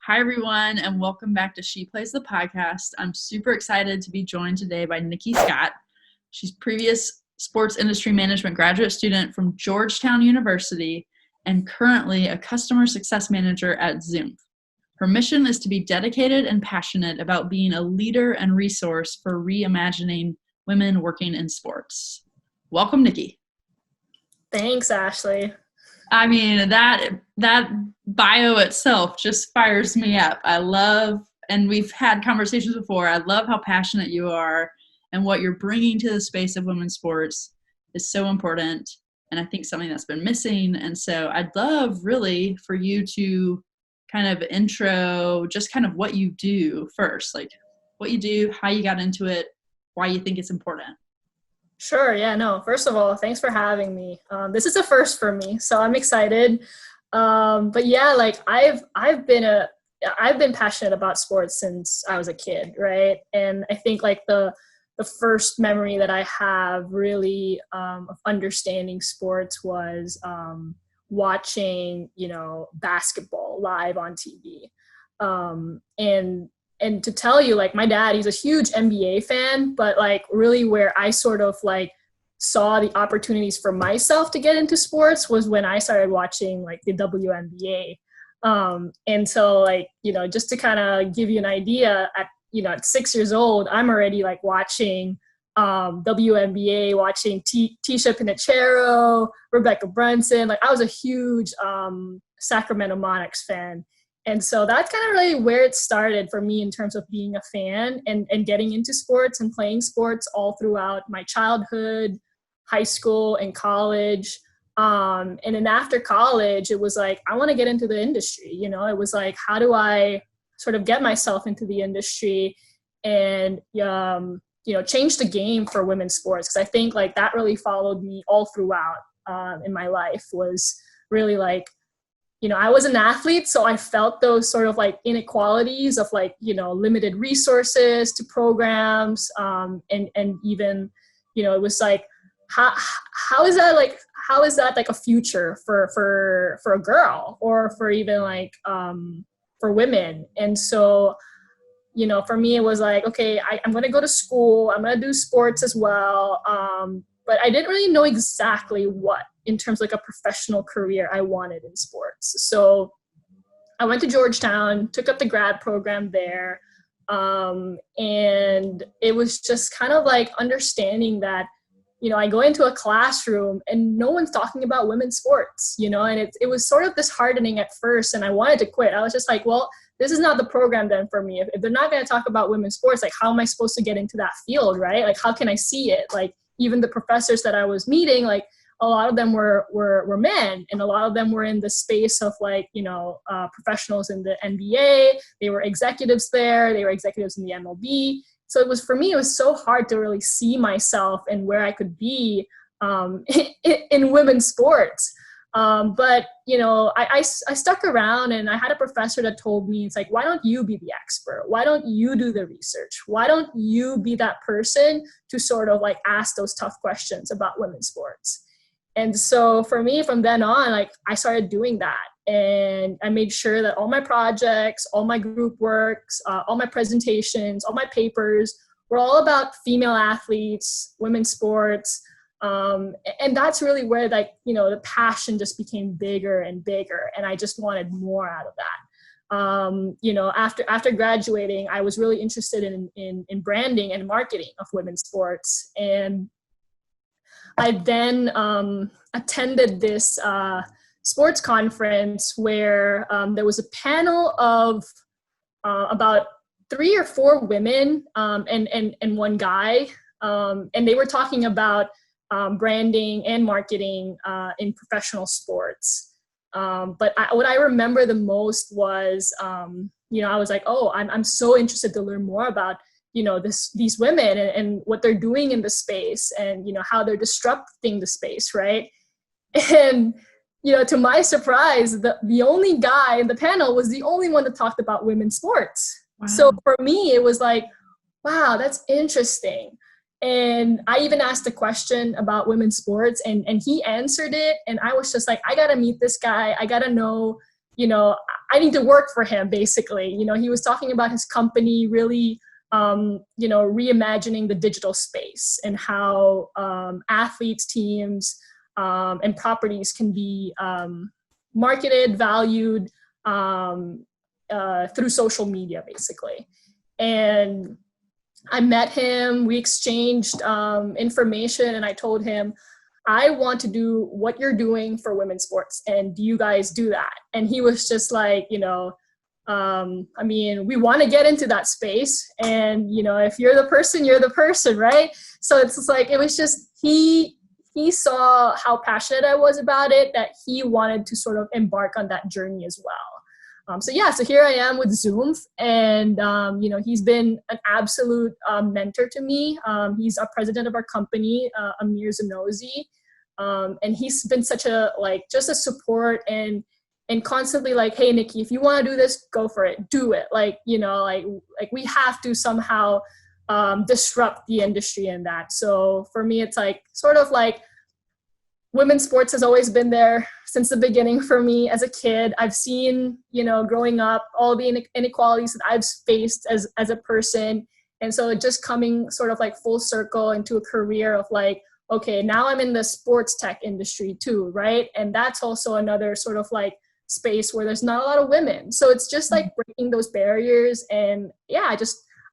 Hi, everyone, and welcome back to She Plays the Podcast. I'm super excited to be joined today by Niky Scott. She's previous sports industry management graduate student from Georgetown University and currently a customer success manager at Zoom. Her mission is to be dedicated and passionate about being a leader and resource for reimagining women working in sports. Welcome, Niky. Thanks, Ashley. I mean, that bio itself just fires me up. I love, and we've had conversations before, I love how passionate you are, and what you're bringing to the space of women's sports is so important, and I think something that's been missing. And so I'd love really for you to kind of intro just kind of what you do first, like what you do, how you got into it, why you think it's important. Sure. Yeah, no, first of all, thanks for having me. This is a first for me, so I'm excited. But yeah, like I've been passionate about sports since I was a kid, right? And I think like the first memory that I have really of understanding sports was watching, basketball live on TV. And to tell you, like, my dad, he's a huge NBA fan, but like really where I sort of like saw the opportunities for myself to get into sports was when I started watching like the WNBA. And so like, just to kind of give you an idea, at 6 years old, I'm already like watching WNBA, watching Tisha Pinachero, Rebecca Brunson. Like I was a huge Sacramento Monarchs fan. And so that's kind of really where it started for me in terms of being a fan and getting into sports and playing sports all throughout my childhood, high school, and college. And then after college, it was like, I want to get into the industry. It was like, how do I sort of get myself into the industry and, change the game for women's sports? Because I think like that really followed me all throughout in my life, was really like, I was an athlete, so I felt those sort of like inequalities of like, limited resources to programs. And even, it was like, how is that like a future for a girl or for even like, for women? And so, for me, it was like, okay, I'm going to go to school. I'm going to do sports as well. But I didn't really know exactly what, in terms of like a professional career, I wanted in sports. So I went to Georgetown, took up the grad program there. And it was just kind of like understanding that, I go into a classroom and no one's talking about women's sports, and it was sort of disheartening at first. And I wanted to quit. I was just like, well, this is not the program then for me. If they're not going to talk about women's sports, like how am I supposed to get into that field, right? Like how can I see it? Like even the professors that I was meeting, like a lot of them were men, and a lot of them were in the space of like, professionals in the NBA. They were executives there. They were executives in the MLB. So it was, for me, it was so hard to really see myself and where I could be in women's sports. But, I stuck around, and I had a professor that told me, it's like, why don't you be the expert? Why don't you do the research? Why don't you be that person to sort of like ask those tough questions about women's sports? And so for me, from then on, like I started doing that, and I made sure that all my projects, all my group works, all my presentations, all my papers were all about female athletes, women's sports. And that's really where like, the passion just became bigger and bigger. And I just wanted more out of that. After graduating, I was really interested in branding and marketing of women's sports. And I then attended this sports conference where there was a panel of about 3 or 4 women and one guy. And they were talking about branding and marketing in professional sports. But what I remember the most was, I was like, oh, I'm so interested to learn more about these women and what they're doing in the space, and how they're disrupting the space, right? And to my surprise, the only guy in the panel was the only one that talked about women's sports. Wow. So for me, it was like, wow, that's interesting. And I even asked a question about women's sports, and he answered it, and I was just like, I gotta meet this guy. I gotta know I need to work for him, basically. He was talking about his company really, reimagining the digital space and how athletes, teams, and properties can be marketed, valued through social media, basically. And I met him, we exchanged information, and I told him, I want to do what you're doing for women's sports, and do you guys do that? And he was just like, we want to get into that space, and if you're the person, you're the person, right? So it's just like, it was just, he saw how passionate I was about it, that he wanted to sort of embark on that journey as well. So here I am with Zoom, and he's been an absolute mentor to me. He's a president of our company, Amir Zanozi, and he's been such a just a support and constantly like, hey Niky, if you want to do this, go for it, do it. We have to somehow disrupt the industry in that. So for me, it's sort of women's sports has always been there since the beginning for me as a kid. I've seen, growing up, all the inequalities that I've faced as a person. And so just coming sort of full circle into a career of okay, now I'm in the sports tech industry too, right? And that's also another sort of space where there's not a lot of women. So it's just breaking those barriers. And I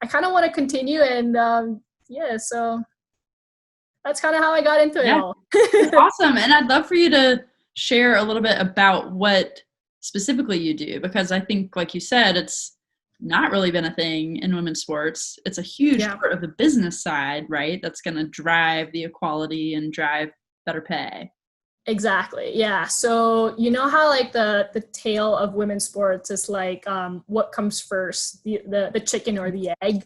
kind of want to continue. And so that's kind of how I got into it all. Awesome. And I'd love for you to share a little bit about what specifically you do, because I think, like you said, it's not really been a thing in women's sports. It's a huge part of the business side, right? That's going to drive the equality and drive better pay. Exactly. Yeah. So how the tale of women's sports is what comes first, the chicken or the egg,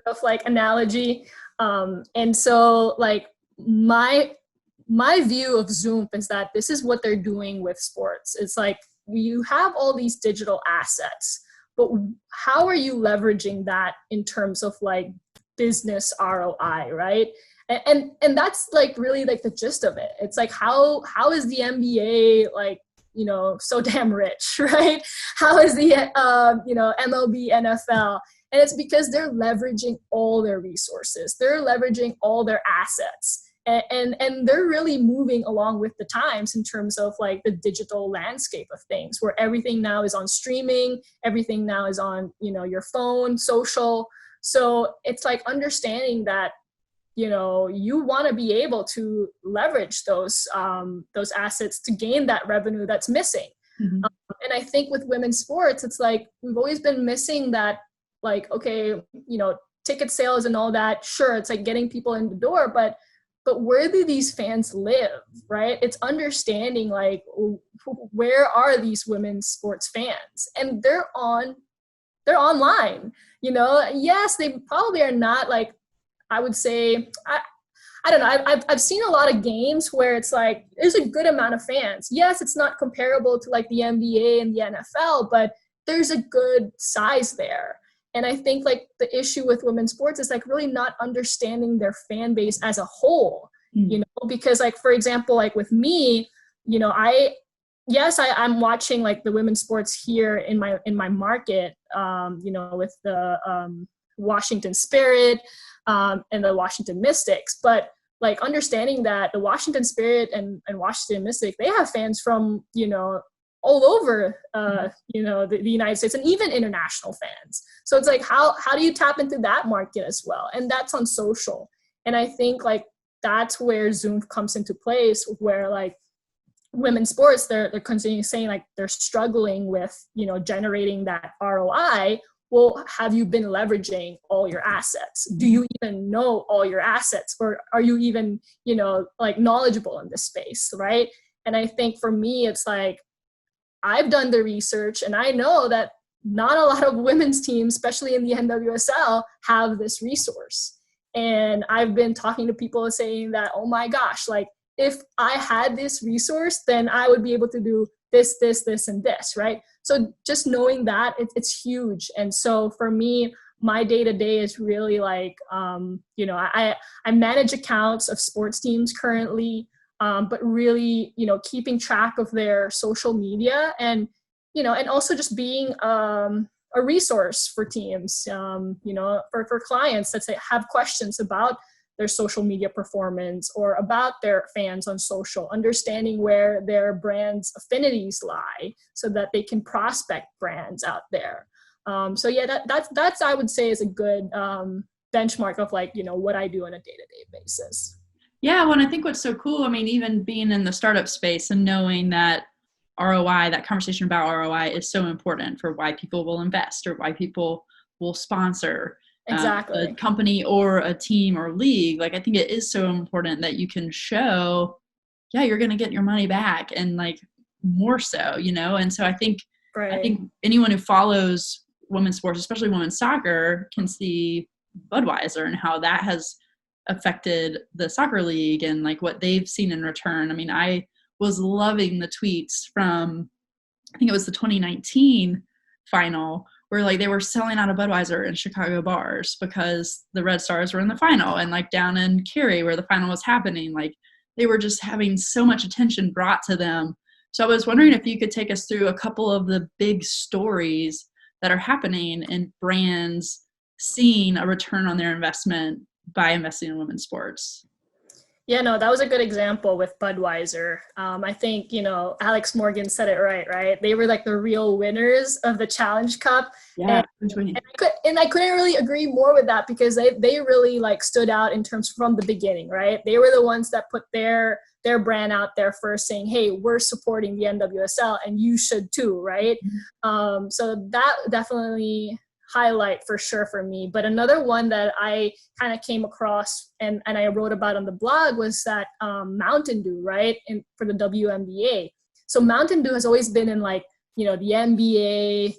sort of analogy. And so my view of Zoom is that this is what they're doing with sports. It's you have all these digital assets, but how are you leveraging that in terms of business ROI, right? And that's really the gist of it. It's how is the NBA so damn rich, right? How is the MLB, NFL? And it's because they're leveraging all their resources. They're leveraging all their assets. And they're really moving along with the times in terms of the digital landscape of things, where everything now is on streaming, everything now is on, your phone, social. So it's understanding that, you want to be able to leverage those assets to gain that revenue that's missing. Mm-hmm. And I think with women's sports, it's we've always been missing that, okay, ticket sales and all that. Sure, it's getting people in the door, but where do these fans live, right? It's understanding where are these women's sports fans, and they're online. Yes, they probably are not I would say, I don't know. I've seen a lot of games where it's there's a good amount of fans. Yes, it's not comparable to the NBA and the NFL, but there's a good size there. And I think the issue with women's sports is really not understanding their fan base as a whole, because for example, with me, I'm watching the women's sports here in my market, with the Washington Spirit and the Washington Mystics. But understanding that the Washington Spirit and Washington Mystics, they have fans from, all over, the United States, and even international fans. So it's how do you tap into that market as well? And that's on social. And I think that's where Zoom comes into place, where women's sports, they're continuing saying they're struggling with, generating that ROI. Well, have you been leveraging all your assets? Do you even know all your assets? Or are you even, knowledgeable in this space, right? And I think for me, it's I've done the research, and I know that not a lot of women's teams, especially in the NWSL, have this resource. And I've been talking to people saying that, oh my gosh, if I had this resource, then I would be able to do this, this, this, and this, right? So just knowing that, it's huge. And so for me, my day-to-day is really I manage accounts of sports teams currently, but really, keeping track of their social media. And and also just being a resource for teams, for clients that say have questions about their social media performance or about their fans on social, understanding where their brand's affinities lie so that they can prospect brands out there. So yeah, that's I would say is a good benchmark of what I do on a day-to-day basis. Yeah, well, and I think what's so cool, I mean, even being in the startup space and knowing that ROI, that conversation about ROI is so important for why people will invest or why people will sponsor Exactly. a company or a team or league. Like, I think it is so important that you can show, yeah, you're going to get your money back, and like more so, And so I think anyone who follows women's sports, especially women's soccer, can see Budweiser and how that has affected the soccer league and like what they've seen in return. I mean, I was loving the tweets from, I think it was the 2019 final, where like they were selling out of Budweiser in Chicago bars because the Red Stars were in the final, and like down in Cary where the final was happening, like they were just having so much attention brought to them. So I was wondering if you could take us through a couple of the big stories that are happening in brands seeing a return on their investment by investing in women's sports. Yeah, no, that was a good example with Budweiser. I think, Alex Morgan said it right? They were like the real winners of the Challenge Cup. Yeah. And I couldn't really agree more with that, because they really like stood out in terms from the beginning, right? They were the ones that put their brand out there first, saying, hey, we're supporting the NWSL and you should too, right? Mm-hmm. So that definitely highlight for sure for me. But another one that I kind of came across and I wrote about on the blog was that Mountain Dew, right? And for the WNBA. So Mountain Dew has always been in like, the NBA,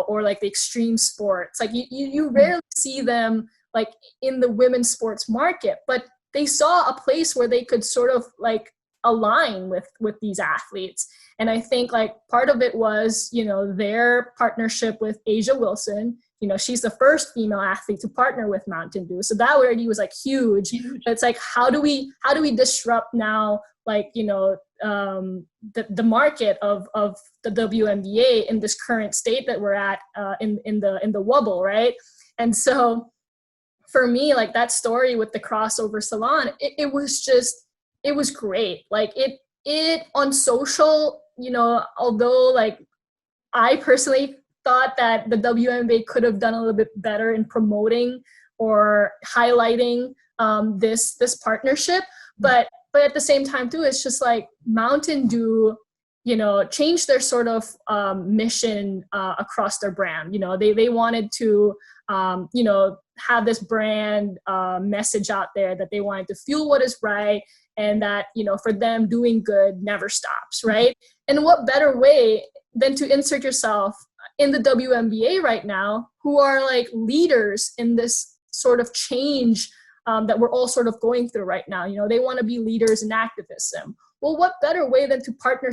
or like the extreme sports. Like you rarely see them like in the women's sports market, but they saw a place where they could sort of like align with these athletes. And I think like part of it was, their partnership with Asia Wilson. She's the first female athlete to partner with Mountain Dew. So that already was like huge. But it's like, how do we disrupt now, like, the market of the WNBA in this current state that we're at in the wobble, right? And so for me, like that story with the crossover salon, it was great. Like it on social, although like I personally thought that the WNBA could have done a little bit better in promoting or highlighting this partnership, but at the same time too, it's just like Mountain Dew, changed their sort of mission across their brand. They wanted to have this brand message out there that they wanted to fuel what is right, and that for them doing good never stops, right? And what better way than to insert yourself in the WNBA right now, who are like leaders in this sort of change that we're all sort of going through right now. They want to be leaders in activism. Well, what better way than to partner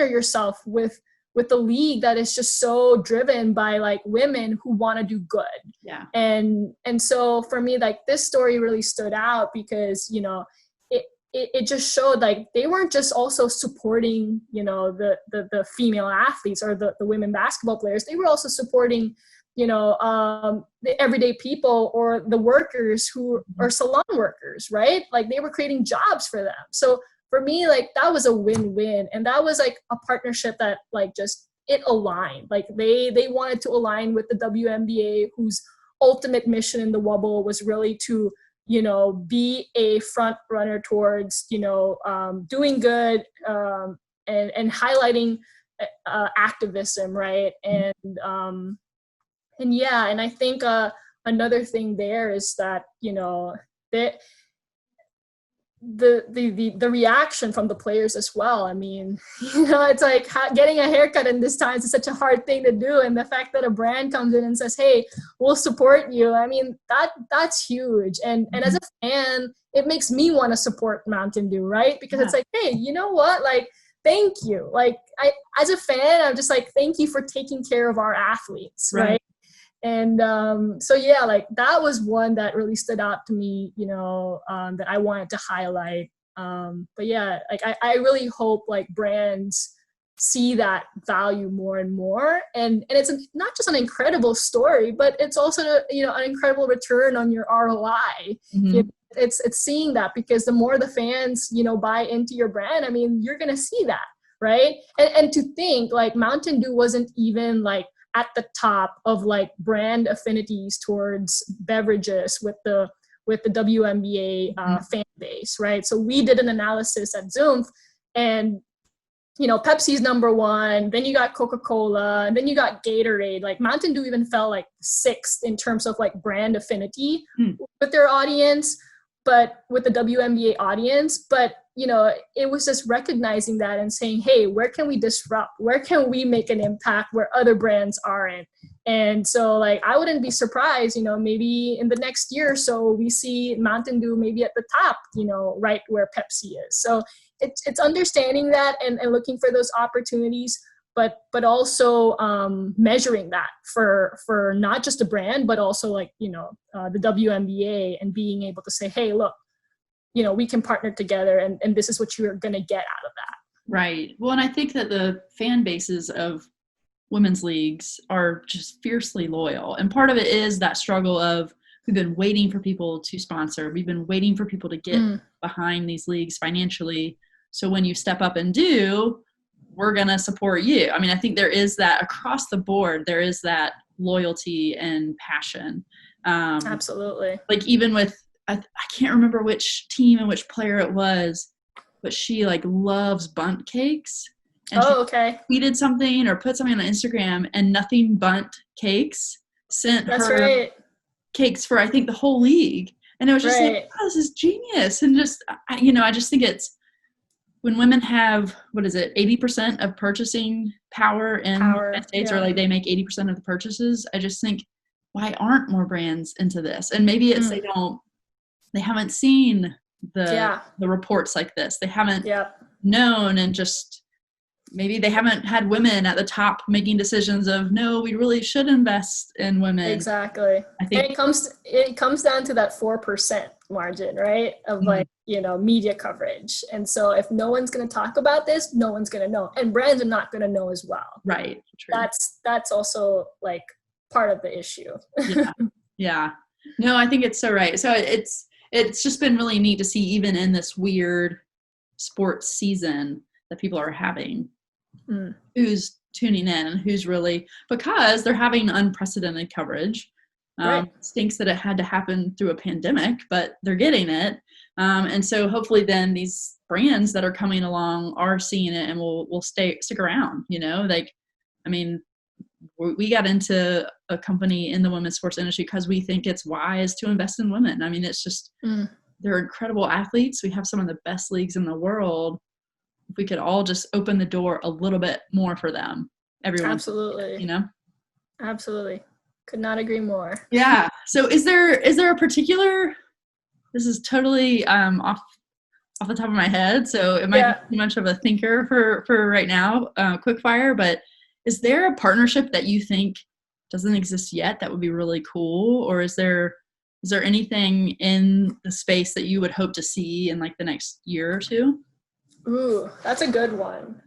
yourself with the league that is just so driven by like women who want to do good. Yeah. And so for me, like this story really stood out because, it just showed like they weren't just also supporting, the female athletes or the women basketball players. They were also supporting, the everyday people or the workers who are salon workers, right? Like they were creating jobs for them. So for me, like that was a win-win. And that was like a partnership that like just it aligned. Like they wanted to align with the WNBA, whose ultimate mission in the wobble was really to be a front runner towards, doing good and highlighting activism, right? And yeah, and I think another thing there is that, that the reaction from the players as well. I mean, it's like getting a haircut in this time is such a hard thing to do, and the fact that a brand comes in and says, "Hey, we'll support you," I mean, that's huge. And as a fan, it makes me want to support Mountain Dew, right? Because it's like, hey, you know what? Like, thank you. Like, I as a fan, I'm just like, thank you for taking care of our athletes, right? And so yeah, like that was one that really stood out to me, that I wanted to highlight. But yeah, like I really hope like brands see that value more and more. And it's not just an incredible story, but it's also, an incredible return on your ROI. Mm-hmm. It's seeing that, because the more the fans, buy into your brand, I mean, you're going to see that, right? And to think like Mountain Dew wasn't even like at the top of like brand affinities towards beverages with the WNBA fan base, right? So we did an analysis at Zoom, and Pepsi's number one, then you got Coca-Cola, and then you got Gatorade. Like Mountain Dew even fell like sixth in terms of like brand affinity with their audience, but with the WNBA audience. But, it was just recognizing that and saying, hey, where can we disrupt? Where can we make an impact where other brands aren't? And so like, I wouldn't be surprised, maybe in the next year or so, we see Mountain Dew maybe at the top, right where Pepsi is. So it's understanding that and looking for those opportunities, but also measuring that for not just a brand, but also like, the WNBA, and being able to say, hey, look, we can partner together, and this is what you're going to get out of that. Right. Well, and I think that the fan bases of women's leagues are just fiercely loyal. And part of it is that struggle of, we've been waiting for people to sponsor. We've been waiting for people to get behind these leagues financially. So when you step up and do, we're going to support you. I mean, I think there is that across the board, there is that loyalty and passion. Absolutely. Like even with, I can't remember which team and which player it was, but she like loves bundt cakes. And she tweeted something or put something on Instagram, and Nothing Bundt Cakes sent her cakes for, I think, the whole league. And it was just like, oh, this is genius. And just, I just think it's, when women have, 80% of purchasing power in the United States, or like they make 80% of the purchases, I just think, why aren't more brands into this? And maybe it's they haven't seen the reports like this. They haven't known, and just maybe they haven't had women at the top making decisions of, no, we really should invest in women. Exactly. I think it comes down to that 4% margin, right? Of like, media coverage. And so if no one's going to talk about this, no one's going to know, and brands are not going to know as well. Right. True. That's also like part of the issue. Yeah. No, I think it's so right. So it's just been really neat to see, even in this weird sports season that people are having, who's tuning in and who's really, because they're having unprecedented coverage. Stinks that it had to happen through a pandemic, but they're getting it. And so hopefully then these brands that are coming along are seeing it and will stick around, like, I mean, we got into a company in the women's sports industry because we think it's wise to invest in women. I mean, it's just, they're incredible athletes. We have some of the best leagues in the world. If we could all just open the door a little bit more for them, everyone. Absolutely. Absolutely. Could not agree more. Yeah. So is there a particular, this is totally off the top of my head, so it might be too much of a thinker for right now, quick fire, but is there a partnership that you think doesn't exist yet that would be really cool? Or is there anything in the space that you would hope to see in like the next year or two? Ooh, that's a good one.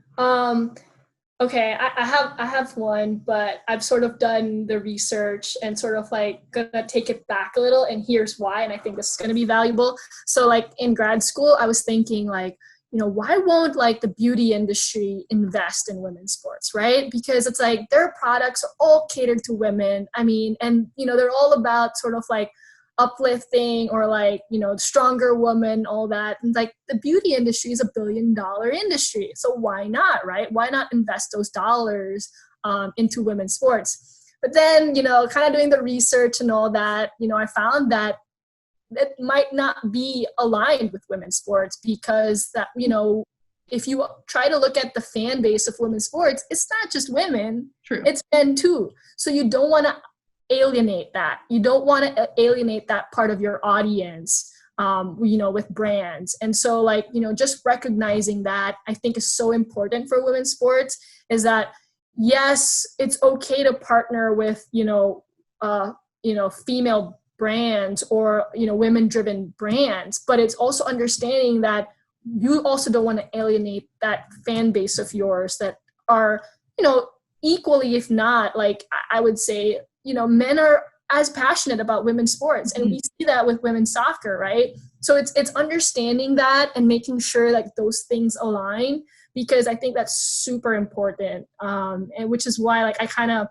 Okay, I have one, but I've sort of done the research and sort of like gonna take it back a little, and here's why, and I think this is gonna be valuable. So like in grad school, I was thinking like, why won't like the beauty industry invest in women's sports, right? Because it's like their products are all catered to women. I mean, and they're all about sort of like uplifting or like, stronger woman, all that. And like the beauty industry is $1 billion industry. So why not, right? Why not invest those dollars into women's sports? But then, kind of doing the research and all that, I found that it might not be aligned with women's sports, because that, if you try to look at the fan base of women's sports, it's not just women. True. It's men too. So you don't want to alienate that. You don't want to alienate that part of your audience, with brands. And so like, just recognizing that, I think is so important for women's sports, is that, yes, it's okay to partner with, female brands or, women driven brands, but it's also understanding that you also don't want to alienate that fan base of yours that are, you know, equally, if not, like I would say, you know, men are as passionate about women's sports, and we see that with women's soccer, right? So it's understanding that and making sure that those things align, because I think that's super important, and which is why, like, I kind of,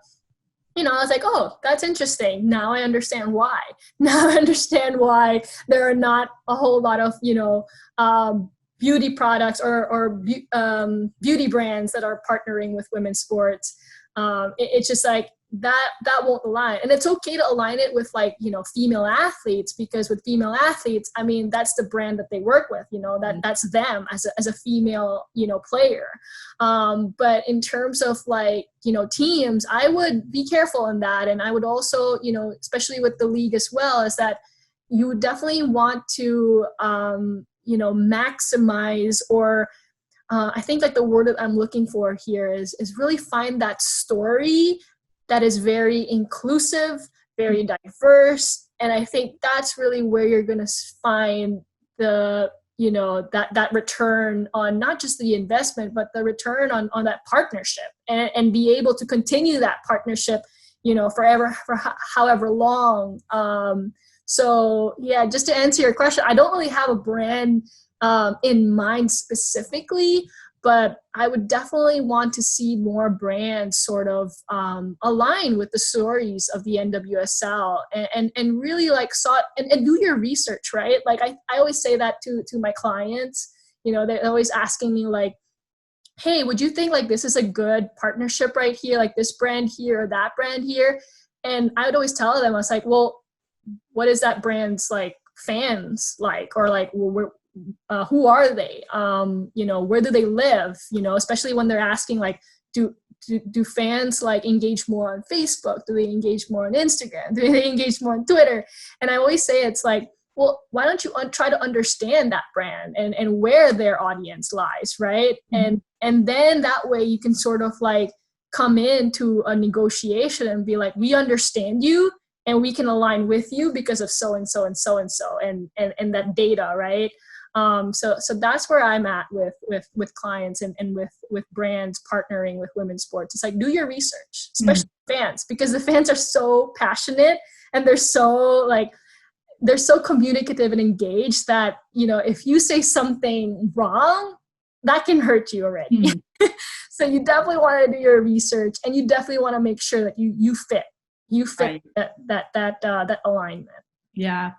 you know, I was like, oh, that's interesting. Now I understand why. Now I understand why there are not a whole lot of, you know, beauty products or beauty brands that are partnering with women's sports. It's just like that won't align. And it's okay to align it with, like, you know, female athletes, because with female athletes, I mean, that's the brand that they work with, you know, that's them as a female, you know, player. But in terms of, like, you know, teams, I would be careful in that. And I would also, you know, especially with the league as well, is that you would definitely want to, you know, maximize, or I think, like, the word that I'm looking for here is really find that story that is very inclusive, very diverse. And I think that's really where you're going to find the, you know, that return on not just the investment, but the return on that partnership, and be able to continue that partnership, you know, forever, for however long. So yeah, just to answer your question, I don't really have a brand in mind specifically, but I would definitely want to see more brands sort of align with the stories of the NWSL, and really, like, and do your research, right? Like, I always say that to my clients. You know, they're always asking me, like, hey, would you think, like, this is a good partnership right here, like this brand here or that brand here? And I would always tell them, I was like, well, what is that brand's, like, fans like, or like, well, who are they? You know, where do they live? You know, especially when they're asking, like, do fans, like, engage more on Facebook? Do they engage more on Instagram? Do they engage more on Twitter? And I always say, it's like, well, why don't you try to understand that brand and where their audience lies, right? Mm-hmm. And then that way you can sort of, like, come into a negotiation and be like, we understand you, and we can align with you because of so and so and so and so, and that data, right? So that's where I'm at with clients and with brands partnering with women's sports. It's like, do your research, especially fans, because the fans are so passionate, and they're so communicative and engaged that, you know, if you say something wrong, that can hurt you already. So you definitely want to do your research, and you definitely want to make sure that you fit right. that alignment. Yeah,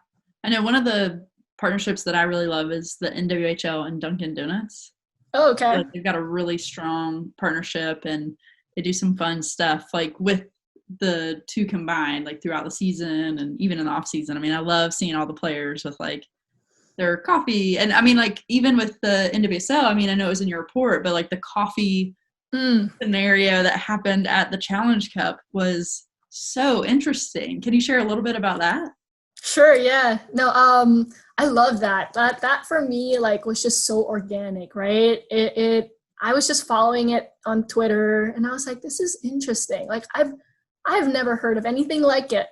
I know one of the partnerships that I really love is the NWHL and Dunkin' Donuts. Oh, okay. Like, they've got a really strong partnership, and they do some fun stuff, like, with the two combined, like, throughout the season and even in the off season. I mean, I love seeing all the players with, like, their coffee. And I mean, like, even with the NWSL, I mean, I know it was in your report, but, like, the coffee scenario that happened at the Challenge Cup was so interesting. Can you share a little bit about that? Sure. Yeah. No. I love that. That for me, like, was just so organic, right? I was just following it on Twitter, and I was like, this is interesting. Like, I've never heard of anything like it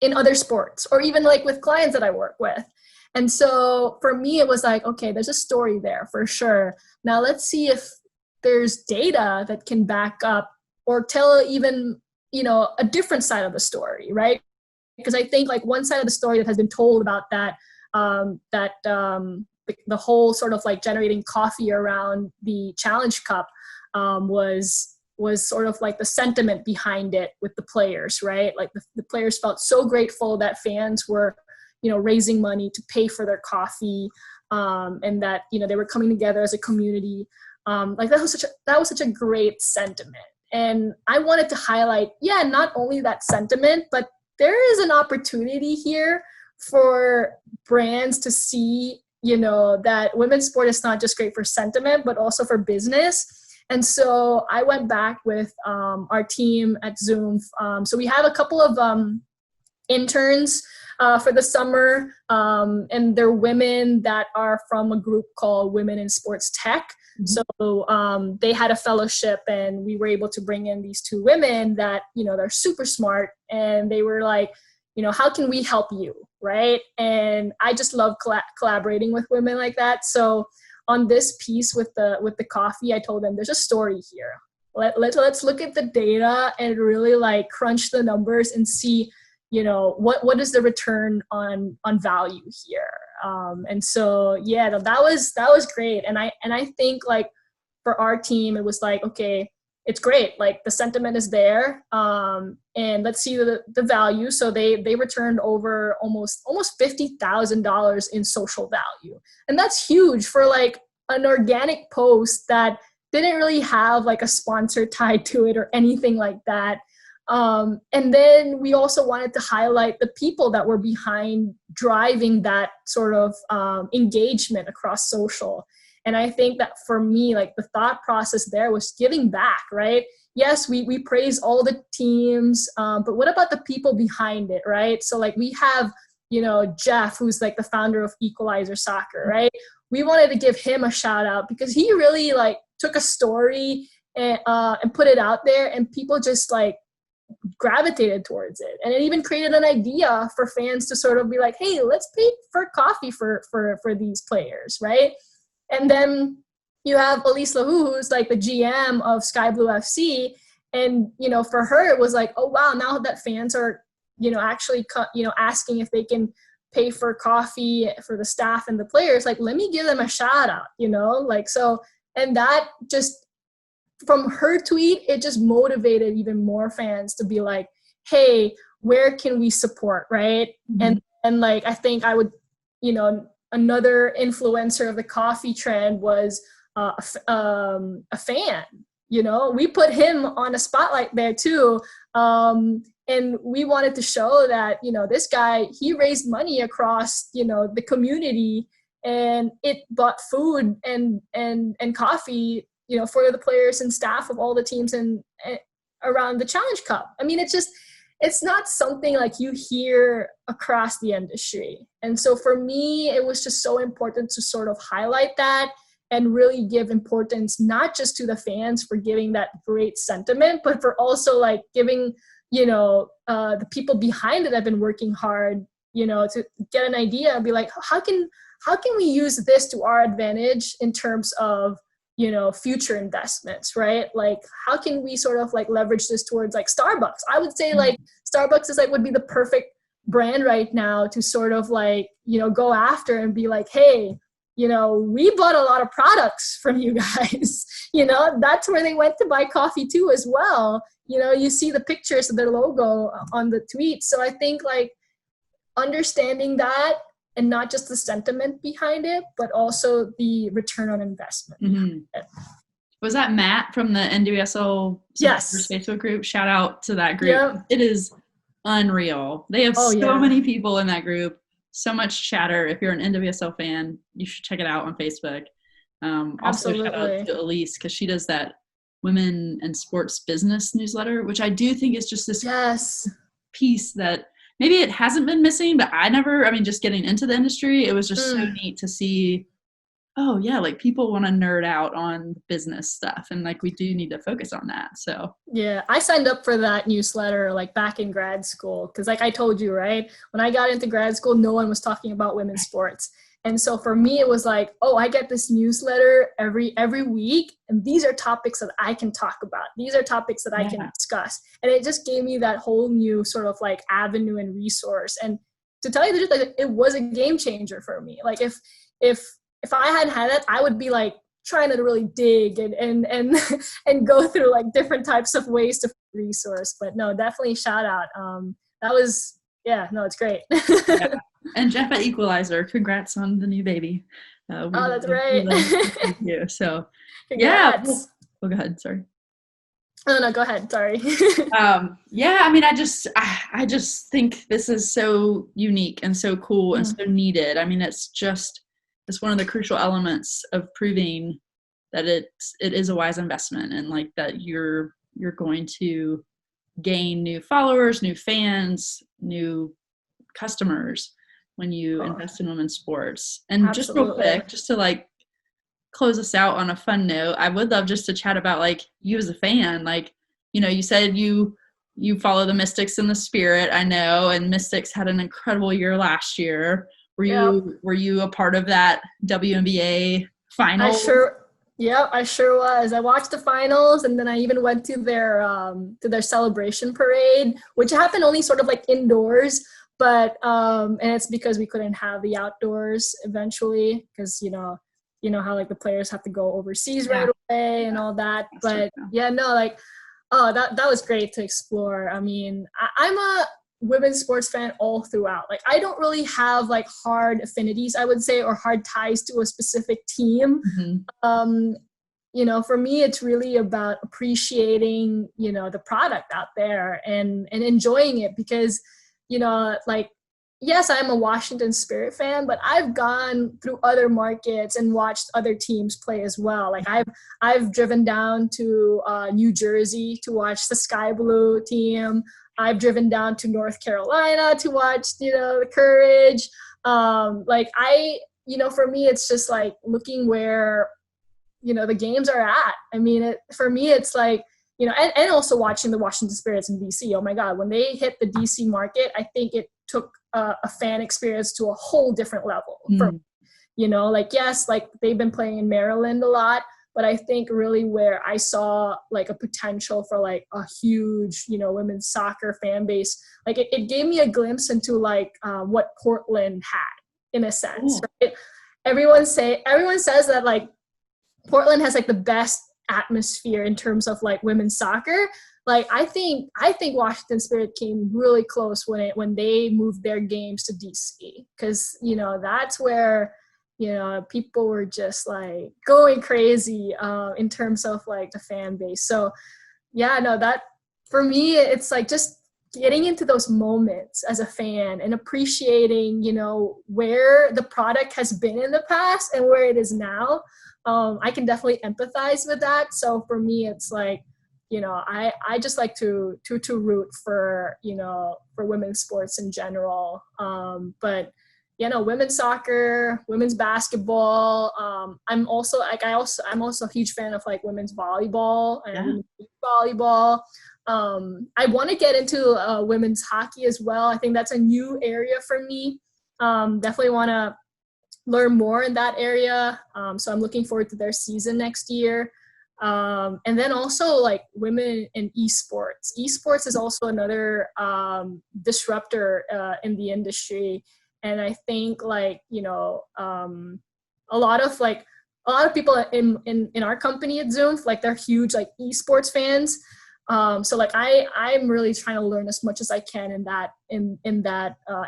in other sports, or even, like, with clients that I work with. And so for me, it was like, okay, there's a story there for sure. Now let's see if there's data that can back up or tell even, you know, a different side of the story, right? Because I think, like, one side of the story that has been told about that, the whole sort of, like, generating coffee around the Challenge Cup was sort of like the sentiment behind it with the players, right? Like, the players felt so grateful that fans were, you know, raising money to pay for their coffee, and that, you know, they were coming together as a community. Like, that was such a great sentiment. And I wanted to highlight, not only that sentiment, but there is an opportunity here for brands to see, you know, that women's sport is not just great for sentiment, but also for business. And so I went back with our team at Zoom. So we have a couple of interns for the summer, and they're women that are from a group called Women in Sports Tech. So they had a fellowship, and we were able to bring in these two women that, you know, they're super smart, and they were like, you know, how can we help you, right? And I just love collaborating with women like that. So on this piece with the coffee, I told them there's a story here. let's look at the data and really like crunch the numbers and see, you know, what is the return on value here. And so yeah, that was great. And I think like for our team, it was like, okay, it's great. Like the sentiment is there, and let's see the value. So they returned over almost $50,000 in social value, and that's huge for like an organic post that didn't really have like a sponsor tied to it or anything like that. And then we also wanted to highlight the people that were behind driving that sort of engagement across social. And I think that for me, like the thought process there was giving back, right? Yes, we praise all the teams, but what about the people behind it, right? So like we have, you know, Jeff, who's like the founder of Equalizer Soccer, right? We wanted to give him a shout out because he really like took a story and put it out there, and people just like gravitated towards it. And it even created an idea for fans to sort of be like, hey, let's pay for coffee for these players, right? And then you have Elise Lahu, who's like the GM of Sky Blue FC. And, you know, for her, it was like, oh, wow, now that fans are, you know, actually, you know, asking if they can pay for coffee for the staff and the players, like, let me give them a shout out, you know, like, so, and that just, from her tweet, it just motivated even more fans to be like, hey, where can we support, right? Mm-hmm. And like, I think I would, you know, another influencer of the coffee trend was a fan. You know, we put him on a spotlight there too. And we wanted to show that, you know, this guy, he raised money across, you know, the community, and it bought food and coffee, you know, for the players and staff of all the teams and around the Challenge Cup. I mean, it's not something like you hear across the industry. And so for me, it was just so important to sort of highlight that and really give importance, not just to the fans for giving that great sentiment, but for also like giving, you know, the people behind it have been working hard, you know, to get an idea and be like, how can we use this to our advantage in terms of, you know, future investments, right? Like, how can we sort of like leverage this towards like Starbucks? I would say like Starbucks is like would be the perfect brand right now to sort of like, you know, go after and be like, hey, you know, we bought a lot of products from you guys. You know, that's where they went to buy coffee too as well. You know, you see the pictures of their logo on the tweet. So I think like understanding that, and not just the sentiment behind it, but also the return on investment. Mm-hmm. Was that Matt from the NWSL yes. Facebook group? Shout out to that group. Yeah. It is unreal. They have so many people in that group. So much chatter. If you're an NWSL fan, you should check it out on Facebook. Also shout out to Elise, because she does that Women in Sports Business newsletter, which I do think is just this piece that maybe it hasn't been missing, but just getting into the industry, it was just so neat to see, oh yeah, like people want to nerd out on business stuff, and like we do need to focus on that. So yeah, I signed up for that newsletter like back in grad school, because like I told you, right, when I got into grad school, no one was talking about women's sports. And so for me, it was like, oh, I get this newsletter every week, and these are topics that I can talk about. These are topics that I can discuss. And it just gave me that whole new sort of like avenue and resource. And to tell you the truth, like, it was a game changer for me. Like if I hadn't had it, I would be like trying to really dig and and go through like different types of ways to resource. But no, definitely shout out. That was, it's great. Yeah. And Jeff at Equalizer, congrats on the new baby. That's right. Thank you. So, congrats. Yeah. Well, go ahead. Sorry. Oh, no, go ahead. Sorry. I just think this is so unique and so cool and so needed. I mean, it's one of the crucial elements of proving that it is a wise investment, and like that you're going to gain new followers, new fans, new customers when you invest in women's sports. And Absolutely. Just real quick, just to like close us out on a fun note, I would love just to chat about like you as a fan. Like, you know, you said you follow the Mystics in the Spirit, I know, and Mystics had an incredible year last year. Were you a part of that WNBA final? Yep, I sure was. I watched the finals, and then I even went to their celebration parade, which happened only sort of like indoors. But and it's because we couldn't have the outdoors eventually, because you know how like the players have to go overseas Yeah. right away and Yeah. all that. That's true. But yeah, no, like oh, that was great to explore. I mean, I'm a women's sports fan all throughout. Like I don't really have like hard affinities, I would say, or hard ties to a specific team. Mhm. um, for me, it's really about appreciating, the product out there and enjoying it because, like, yes, I'm a Washington Spirit fan, but I've gone through other markets and watched other teams play as well. Like I've driven down to New Jersey to watch the Sky Blue team. I've driven down to North Carolina to watch, the Courage. For me, it's just like looking where the games are at. I mean, for me, it's like, and also watching the Washington Spirits in DC. Oh my God, when they hit the DC market, I think it took a fan experience to a whole different level. Mm. Like, yes, like they've been playing in Maryland a lot, but I think really where I saw like a potential for like a huge, women's soccer fan base, like it gave me a glimpse into like what Portland had in a sense. Cool. Right? Everyone says that like Portland has like the best atmosphere in terms of like women's soccer. Like I think Washington Spirit came really close when they moved their games to DC, because that's where people were just like going crazy in terms of like the fan base. So yeah, no, that for me it's like just getting into those moments as a fan and appreciating where the product has been in the past and where it is now. I can definitely empathize with that. So for me, it's like, I just like to root for, for women's sports in general. But women's soccer, women's basketball. I'm also a huge fan of like women's volleyball and women's volleyball. I want to get into women's hockey as well. I think that's a new area for me. Definitely want to learn more in that area. So I'm looking forward to their season next year. And then also like women in esports. Esports is also another disruptor in the industry. And I think like, a lot of people in our company at Zoom, like they're huge like esports fans. So like I'm really trying to learn as much as I can in that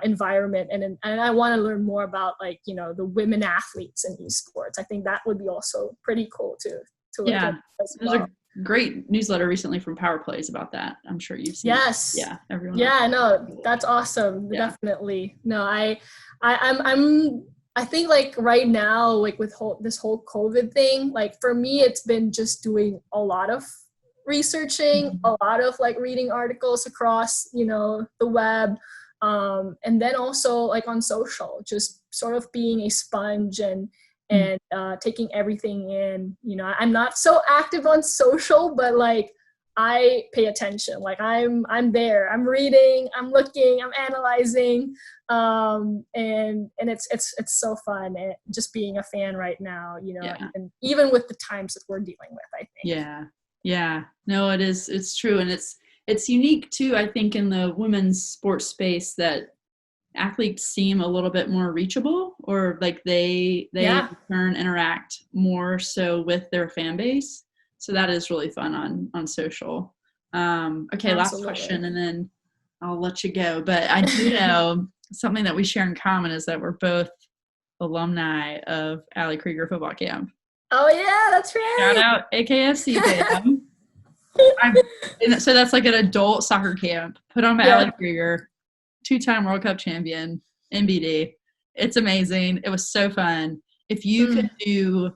environment, and I want to learn more about like the women athletes in esports. I think that would be also pretty cool to look at as well. There's a great newsletter recently from Power Plays about that. I'm sure you've seen. Yes. It. Yeah. Everyone. Yeah. No, that's awesome. Yeah. Definitely. No, I think like right now, like with this whole COVID thing, like for me, it's been just doing a lot of researching, a lot of like reading articles across the web, and then also like on social, just sort of being a sponge and taking everything in. I'm not so active on social, but like I pay attention. Like I'm there, I'm reading, I'm looking, I'm analyzing, and it's so fun, and just being a fan right now, even with the times that we're dealing with, I think. Yeah, no, it is. It's true. And it's unique too, I think, in the women's sports space that athletes seem a little bit more reachable, or like they in turn interact more so with their fan base. So that is really fun on social. Okay, absolutely. Last question, and then I'll let you go. But I do know something that we share in common is that we're both alumni of Allie Krieger football camp. Oh yeah, that's right. Shout out AKFC fam. So that's like an adult soccer camp put on by Allie Krieger, 2-time World Cup champion, NBD. It's amazing. It was so fun. If you could do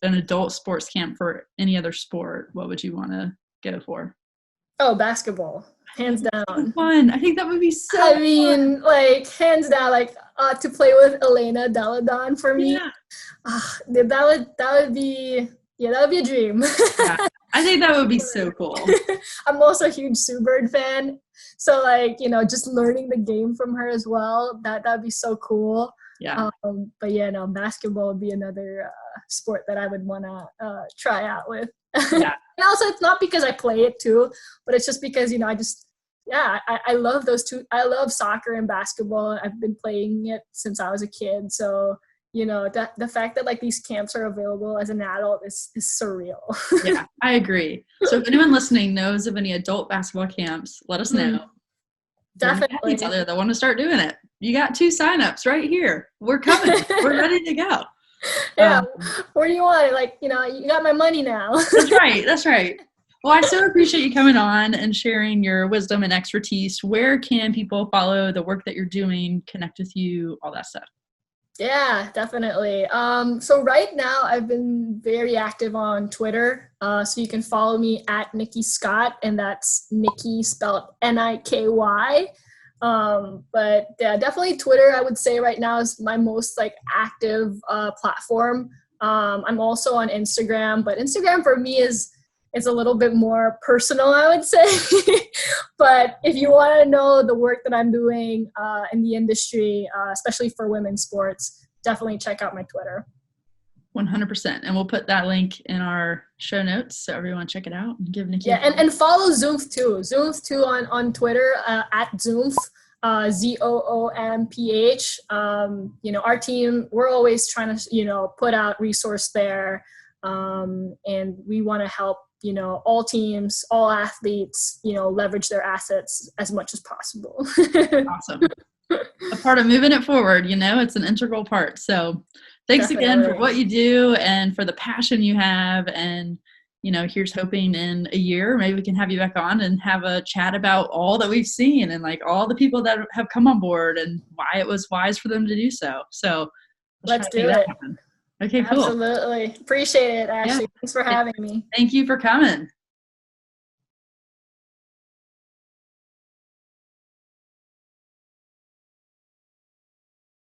an adult sports camp for any other sport, what would you want to go for? Oh, basketball. Hands down. So fun. I think that would be so fun. Like hands down, like to play with Elena Daladon for me. Yeah. That would be a dream. Yeah, I think that would be so cool. I'm also a huge Sue Bird fan. So like, just learning the game from her as well, that'd be so cool. Yeah. But yeah, no, basketball would be another sport that I would want to try out with. Yeah. And also, it's not because I play it too, but it's just because, I love those two. I love soccer and basketball. I've been playing it since I was a kid. So, the fact that like these camps are available as an adult is surreal. Yeah, I agree. So if anyone listening knows of any adult basketball camps, let us know. Definitely. Out there that want to start doing it. You got 2 signups right here. We're coming. We're ready to go. Yeah. Where do you want it? Like, you got my money now. That's right. That's right. Well, I so appreciate you coming on and sharing your wisdom and expertise. Where can people follow the work that you're doing, connect with you, all that stuff? Yeah, definitely. So right now I've been very active on Twitter. So you can follow me at Niky Scott, and that's Niky spelled Niky. But yeah, definitely Twitter, I would say right now is my most like active platform. I'm also on Instagram, but Instagram for me is a little bit more personal, I would say. But if you want to know the work that I'm doing in the industry, especially for women's sports, definitely check out my Twitter. 100%. And we'll put that link in our show notes so everyone check it out and give Niky. Yeah, and follow Zoomth too. Zoomth too on Twitter at Zoomth. ZOOMPH. Our team, we're always trying to, put out resource there. And we want to help, all teams, all athletes, leverage their assets as much as possible. Awesome. A part of moving it forward, it's an integral part. So thanks Definitely. again for what you do and for the passion you have. And, here's hoping in a year, maybe we can have you back on and have a chat about all that we've seen and like all the people that have come on board and why it was wise for them to do so. So let's do it. Okay, cool. Absolutely. Appreciate it, Ashley. Yeah. Thanks for having me. Thank you for coming.